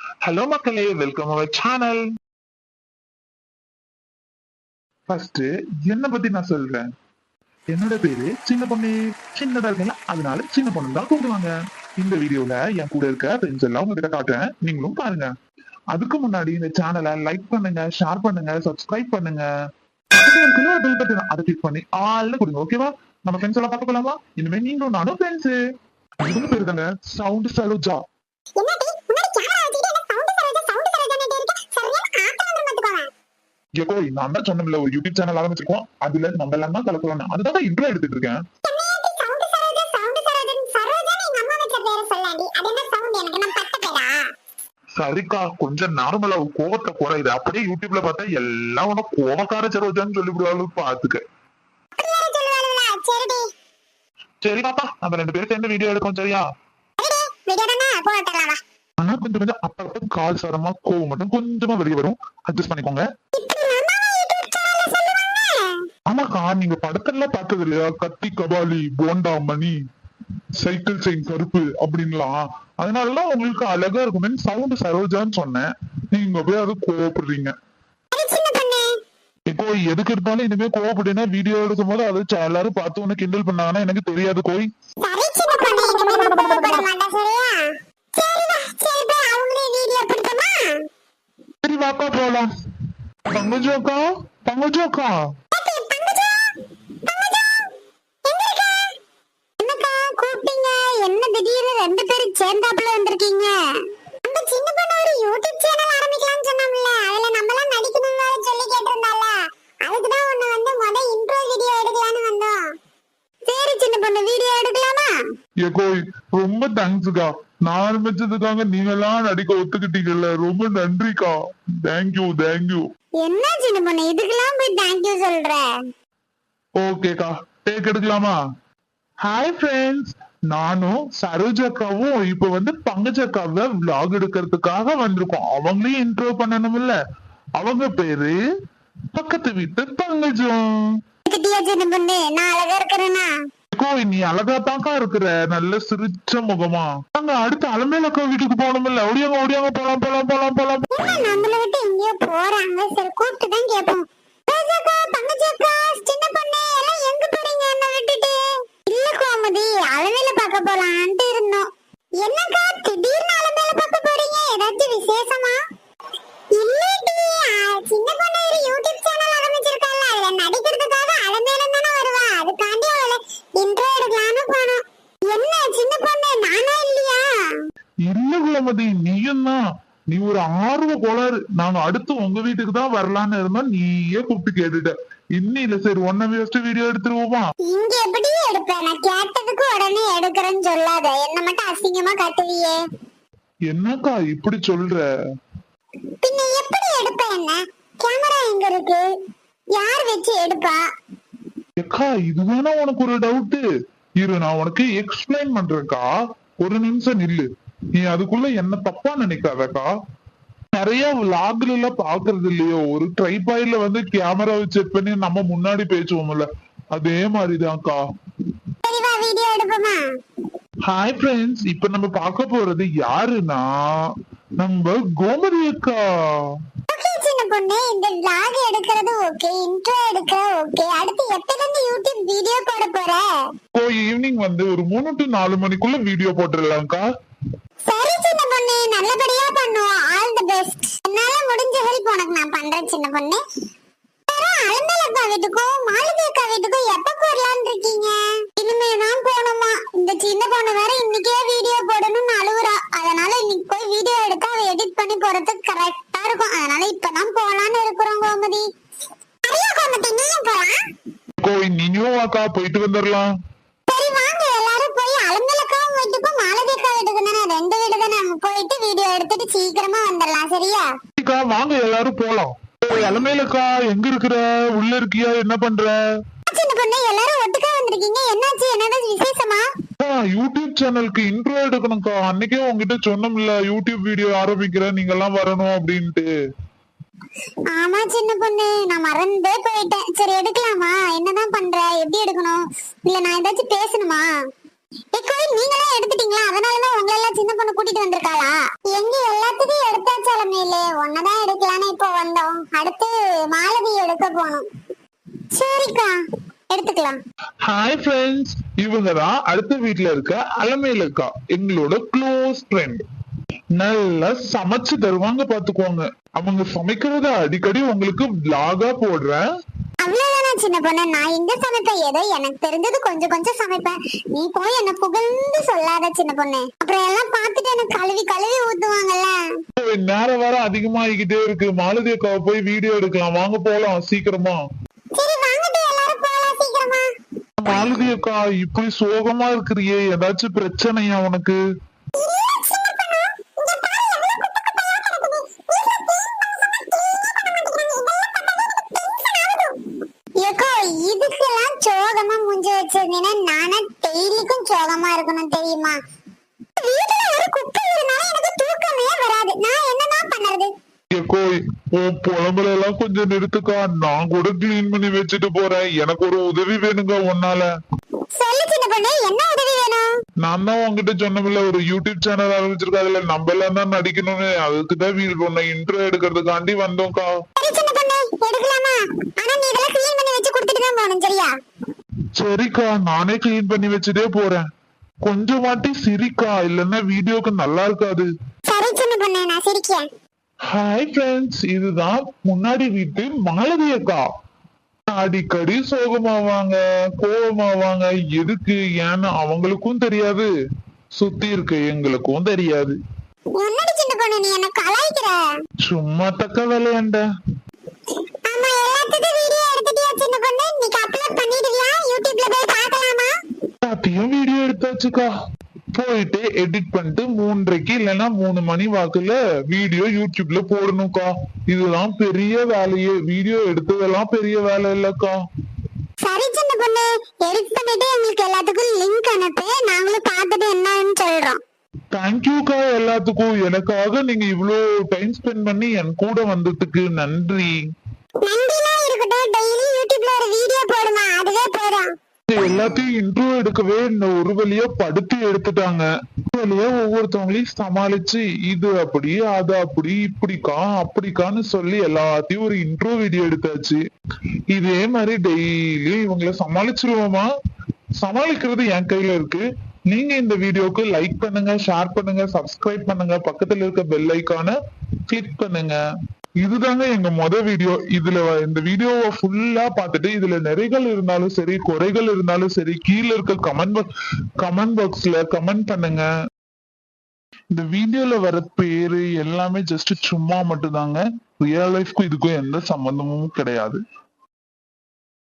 Hello மக்களே, welcome our channel. First என்ன பத்தி நான் சொல்றேன். என்னோட பேரு சின்ன பொண்ணு. சின்னதா இருக்கல, அதனால சின்ன பொண்ணு தான் கூப்பிடுவாங்க. இந்த வீடியோல என் கூட இருக்க ஃப்ரெண்ட்ஸ் எல்லாம் உங்ககிட்ட காட்டுறேன், நீங்களும் பாருங்க. அதுக்கு முன்னாடி இந்த சேனலை லைக் பண்ணுங்க, ஷேர் பண்ணுங்க, சப்ஸ்கிரைப் பண்ணுங்க. பக்கத்துல இருக்கிற பெல் பட்டன் அதை கிளிக் பண்ணி ஆள்னு கொடுங்க, ஓகேவா? நம்ம ஃப்ரெண்ட்ஸ் எல்லாம் பார்க்க போலாமா? இனிமே நீங்களும் நானும் ஃப்ரெண்ட்ஸ். இவங்க பேரு தாங்க சவுண்ட் சரோஜா. நான் தான் சொன்னேன்ல, ஒரு யூடியூப் சேனல் ஆரம்பிச்சிருக்கோம், அதுல நம்ம எல்லாம் தான் கலக்குறோம். அதுதான் இன்ட்ரோ எடுத்துட்டு இருக்கேன். சரிக்கா, கொஞ்சம் நார்மலா கோவத்தை குறையுது. அப்படியே யூடியூப்ல பார்த்தா எல்லாம் உனக்கு கோவக்கார சரோஜான்னு சொல்லிவிடுவாங்க, பாத்துக்க. சரி பாப்பா, நம்ம ரெண்டு பேரும் சேர்ந்து வீடியோ எடுக்கோம், சரியா? ஆனா கொஞ்சம் கொஞ்சம் அப்பப்ப கால் சாரமா கோவம் மட்டும் கொஞ்சமா வெளியே வரும், அட்ஜஸ்ட் பண்ணிக்கோங்க. ஆமாக்கா, நீங்க படத்துல பார்த்தது இல்லையா, கத்தி கபாலி, போண்டா மணி, சைக்கிள் செயின் கருப்பு அப்படின்லாம். அதனாலதான் உங்களுக்கு அழகா இருக்குமே சவுண்ட் சரோஜான்னு சொன்னேன். நீங்க போய் அது கோவப்படுறீங்க. இப்போ எதுக்கு எடுத்தாலும் இனிமே கோவப்பட்டீங்கன்னா வீடியோ எடுக்கும் போது அது எல்லாரும் பார்த்து உனக்கு கிண்டல் பண்ணாங்கன்னா எனக்கு தெரியாது கோய். சரி வாப்பா போலாம். பங்கஜோக்கா, பங்கஜோக்கா, என்ன திடீர்னு ரெண்டு பேரும் சேர்ந்தாப்புல வந்திருக்கீங்க? நம்ம சின்ன பொண்ணு ஒரு யூடியூப் சேனல் ஆரம்பிக்கலாம்னு சொன்னோம்ல, அதுல நம்மலாம் நடிக்கணும்னு வேற சொல்லி கேட்டிருந்தால, அதுக்கு தான் உன்னை வந்து முத இன்ட்ரோ வீடியோ எடுக்கலாம்னு வந்தோம். சரி சின்ன பொண்ணு, வீடியோ எடுக்கலாமா? கோய் ரொம்ப தேங்க்ஸ்க்கா. நான் ஆரம்பிச்சதுக்காக நீங்க எல்லாம் நடிக்க ஒத்துக்கிட்டீங்கல்ல, ரொம்ப நன்றிக்கா. Thank you thank you. என்ன சின்ன பொண்ணு இதுக்கெல்லாம் போய் தேங்க்யூ சொல்ற? ஓகேக்கா, டேக் எடுக்கலாமா? ஹாய் ஃப்ரெண்ட்ஸ், நானும் சரோஜாக்காவும் இப்ப வந்து பங்கஜக்காவை vlog எடுக்கிறதுக்காக வந்திருக்கோம். அவங்களையும் இன்ட்ரோ பண்ணணும்ல. அவங்க பேரு பக்கத்து வீட்டு பங்கஜம். சின்ன பொண்ணு, நான் அழகா இருக்கிறேனா? நீ அழகாத்தாக்கா இருக்கிற, நல்ல சிரிச்ச முகமா. அங்க அடுத்த அலமேலக்கா வீட்டுக்கு போகணும்ல. ஓடியாங்க ஓடியாங்க, போலாம் போலாம் போலாம் போலாம். நம்மள விட்டு எங்கேயோ போறாங்க, சரி கூப்பிட்டு தான் கேட்போம். பங்கஜக்கா, சின்ன பொண்ணு எல்லாம் எங்க போறீங்க என்ன விட்டுட்டு? இல்ல கோமதி, அலமேல பார்க்க போலான்ட்டு இருந்தோம். என்னக்கா திடீர்னு அலமேல பார்க்க போறீங்க? ஏதாச்சும் விசேஷமா? இல்லடி, சின்ன பொண்ணு ஒரு யூடியூப் சேனல் ஆரம்பிச்சிருக்கால, அதுல நடிக்கிறதுக்காக அலமேல தானே வருவா, அதுக்காண்டி அவளை இன்ட்ரோ எடுக்கலாம்னு போனோம். என்ன சின்ன பொண்ணு, நானா இல்லையா? இல்ல குலமதி, நீயும் தான். நீ ஒரு ஆர்வ கோளாறு. நாங்க அடுத்து உங்க வீட்டுக்கு தான் வரலான்னு இருந்தோம், நீயே கூப்பிட்டு கேட்டுட்ட. இன்னும் இல்ல, சரி ஒன்ன ஃபர்ஸ்ட் வீடியோ எடுத்துருவோமா? இங்க எப்படி எடுப்பேன்? நான் கேட்டதுக்கு உடனே எடுக்கிறேன்னு சொல்லாத, என்ன மட்டும் அசிங்கமா காட்டுவியே. என்னக்கா இப்படி சொல்ற? பின்ன எப்படி எடுப்பேன்? என்ன கேமரா எங்க இருக்கு? யார் வச்சு எடுப்பா? அக்கா, இதுதானே உனக்கு ஒரு டவுட். இரு, நான் உனக்கு எக்ஸ்பிளைன் பண்றேன்க்கா. ஒரு நிமிஷம் நில்லு. நீ அதுக்குள்ள என்ன தப்பா நினைக்காதக்கா. நிறைய விளாக்ல எல்லாம் பாக்குறது இல்லையோ, ஒரு ட்ரைபாய்ல வந்து கேமராவை செட் பண்ணி நம்ம முன்னாடி பேசுவோம்ல, அதே மாதிரிதான்க்கா. வீடியோ எடுப்போமா? ஹாய் ஃப்ரெண்ட்ஸ், இப்ப நம்ம பார்க்க போறது யாருன்னா நம்ம கோமதி அக்கா. சின்ன பொண்ணு, இந்த vlog எடுக்கிறது ஓகே, இன்ட்ரோ எடுக்க ஓகே, அடுத்து எப்பல இருந்து யூடியூப் வீடியோ போட போற? ஈவினிங் வந்து ஒரு 3 to 4 மணிக்குள்ள வீடியோ போட்டுடலாம்க்கா. சரி சின்ன பொண்ணு, நல்லபடியா பண்ணுவோம். All the best. என்னால முடிஞ்ச ஹெல்ப் உனக்கு நான் பண்றேன் சின்ன பொண்ணு. அலமேலக்கா வீட்டுக்கும் மாலதியக்கா வீட்டுக்கும் எப்ப போடலான்னு இருக்கீங்க? இனிமே தான் போகணுமா. இந்த சின்ன பொண்ணு வேற இன்னைக்கே வீடியோ போடணும்னு அழுவுறா. அதனால இன்னைக்கு போய் வீடியோ எடுத்து அதை எடிட் பண்ணி போறதுக்கு கரெக்டா இருக்கும். அதனால இப்பதான் போலான்னு இருக்கிறோம் கோமதி. சரியா கோமதி, நீயும் போலாம்? நீயும் அக்கா போயிட்டு வந்துடலாம். சரி வாங்க, எல்லாரும் போய் அலமேலக்கா வீட்டுக்கும் மாலதியக்கா வீட்டுக்கும் தானே, ரெண்டு வீடு தானே, நம்ம போயிட்டு வீடியோ எடுத்துட்டு சீக்கிரமா வந்துடலாம். சரியா? வாங்க எல்லாரும் போலாம். அலமேலக்கா எங்க இருக்கிற? உள்ள இருக்கியா? என்ன பண்ற? சின்ன பொண்ணு, எல்லாரும் ஒட்டுக்கா வந்திருக்கீங்க, என்னாச்சு? என்னடா விசேஷமா? யூடியூப் சேனலுக்கு இன்ட்ரோ எடுக்கணும்க்கா. அன்னைக்கே உங்ககிட்ட சொன்னோம்ல, யூடியூப் வீடியோ ஆரம்பிக்கிறேன், நீங்க எல்லாம் வரணும் அப்படின்ட்டு. ஆமா சின்ன பொண்ணு, நான் மறந்தே போயிட்டேன். சரி எடுக்கலாமா? என்னதான் பண்ற? எப்படி எடுக்கணும்? இல்ல நான் ஏதாச்சும் பேசணுமா? நீங்களே எடுத்துட்டீங்களா? அதனாலதான் உங்களை எல்லாம் சின்ன பொண்ணு கூட்டிட்டு வந்திருக்காளா? எங்க எல்லாத்துக்கும் எடுத்து போயிட்டு ஒன்னதான் எடுக்கலான்னு இப்போ வந்தோம். அடுத்து மாலதி எடுக்க போனோம். சரிக்கா, எடுத்துக்கலாம். ஹாய் ஃப்ரெண்ட்ஸ், இவங்க தான் அடுத்த வீட்ல இருக்க அலமேல அக்கா, எங்களோட க்ளோஸ் ஃப்ரெண்ட். நல்லா சமைச்சு தருவாங்க பாத்துக்கோங்க. அவங்க சமைக்கிறத அடிக்கடி உங்களுக்கு vlog-ஆ போடுறேன். அவ்வளவுதானா சின்ன பொண்ணு, நான் எங்க சமைப்பேன், ஏதோ எனக்கு தெரிஞ்சது கொஞ்சம் கொஞ்சம் சமைப்பேன். நீ போய் என்ன புகழ்ந்து சொல்லாத சின்ன பொண்ணு, அப்புறம் எல்லாம் பார்த்துட்டு எனக்கு கழுவி கழுவி ஊத்துவாங்கல்ல. நேரம் வேற அதிகமாகிக்கிட்டே இருக்கு. மாலதி அக்காவை போய் வீடியோ எடுக்கலாம், வாங்க போலாம் சீக்கிரமா. சரி வாங்கடி, எல்லாரும் போலாம் சீக்கிரமா. மாலதி அக்கா, இப்படி சோகமா இருக்கிறியே, ஏதாச்சும் பிரச்சனையா உனக்கு? இதுக்கெல்லாம் சோகமா மூஞ்சி வச்சிருந்தீங்கன்னா நானே டெய்லிக்கும் சோகமா இருக்கணும் தெரியுமா? வீட்டுல ஒரு குப்பை இருந்தாலும் எனக்கு தூக்கமே வராது. நான் என்னதான் பண்றது? ஏக்கோ, உன் புலம்புல எல்லாம் கொஞ்சம் நிறுத்துக்கா. நான் கூட கிளீன் பண்ணி வச்சுட்டு போறேன். எனக்கு ஒரு உதவி வேணுங்க உன்னால. சொல்லு சின்ன பொண்ணு, என்ன உதவி வேணும்? நான் தான் உங்ககிட்ட சொன்னமில்ல, ஒரு யூடியூப் சேனல் ஆரம்பிச்சிருக்கா, அதுல நம்ம எல்லாம் தான் நடிக்கணும்னு. அதுக்குதான் வீடு ஒண்ணு இன்ட்ரோ எடுக்கிறதுக்காண்டி வந்தோம்க்கா. சரி சின்ன பொண்ணு, எடுக்கலாமா? ஆனா நீ இதெல்லாம் கிளீன் பண்ணி வச்சு கொடுத்துட்டு தான் போகணும், சரியா? சரிக்கா, நானே கிளீன் பண்ணி வச்சுட்டே போறேன். கொஞ்சம் வாட்டி சிரிக்கா, இல்லன்னா வீடியோக்கு நல்லா இருக்காது. சரி சின்ன பொண்ணு, நான் சிரிக்கிறேன். ஹாய் ஃப்ரெண்ட்ஸ், இதுதான் முன்னாடி வீட்டு மாலதி அக்கா. அடிக்கடி சோகமாவாங்க, கோபமாவாங்க. எதுக்கு ஏன்னு அவங்களுக்கும் தெரியாது, சுத்தி இருக்க எங்களுக்கும் தெரியாது. என்னடி சின்ன பொண்ணு, நீ என்ன கலாய்க்கிற? சும்மா தக்க விளையாண்ட. ஆமா, எல்லாத்துக்கும் வீடியோ எடுத்துட்டியா சின்ன பொண்ணு? நீ அப்லோட் பண்ணிடுவியா? யூடியூப்ல போய் பார்க்கலாமா? எல்லாத்தையும் வீடியோ எடுத்தாச்சுக்கா. போயிட்டு எடிட் பண்ணிட்டு 3:30 இல்லைன்னா 3 மணி வாக்குல வீடியோ யூடியூப்ல போடணும்க்கா. இதுதான் பெரிய வேலையே. வீடியோ எடுத்ததெல்லாம் பெரிய வேலை இல்லக்கா. சரி சின்ன பொண்ணு, எடிட் பண்ணிட்டு எங்களுக்கு எல்லாத்துக்கும் லிங்க் அனுப்பு, நாங்களும் பார்த்துட்டு என்னன்னு சொல்றோம். தேங்க்யூக்கா எல்லாத்துக்கும். எனக்காக நீங்க இவ்ளோ டைம் ஸ்பெண்ட் பண்ணி என் கூட வந்ததுக்கு நன்றி. நன்றிலாம் இருக்கட்டும், டெய்லி யூடியூப்ல ஒரு வீடியோ போடுமா, அதுவே போதும். எல்லாத்தையும் இன்ட்ரோ எடுக்கவே இந்த ஒரு வழியா படுத்தி எடுத்துட்டாங்க. ஒரு வழியா ஒவ்வொருத்தவங்களையும் சமாளிச்சு இது அப்படி அது அப்படி இப்படிக்கா அப்படிக்கான்னு சொல்லி எல்லாத்தையும் ஒரு இன்ட்ரோ வீடியோ எடுத்தாச்சு. இதே மாதிரி டெய்லி இவங்களை சமாளிச்சிருவோமா? சமாளிக்கிறது என் கையில இருக்கு. நீங்க இந்த வீடியோக்கு லைக் பண்ணுங்க, ஷேர் பண்ணுங்க, சப்ஸ்கிரைப் பண்ணுங்க, பக்கத்துல இருக்க பெல் ஐக்கான கிளிக் பண்ணுங்க. இதுதாங்க எங்க வீடியோ. இதுல இந்த வீடியோவை ஃபுல்லா பார்த்துட்டு இதுல நிறைகள் இருந்தாலும் சரி, குறைகள் இருந்தாலும் சரி, கீழே இருக்க கமெண்ட் பாக்ஸ்ல கமெண்ட் பண்ணுங்க. இந்த வீடியோல வர பேரு எல்லாமே ஜஸ்ட் சும்மா மட்டும் தாங்க. ரியல் லைஃப்க்கும் இதுக்கும் எந்த சம்பந்தமும் கிடையாது.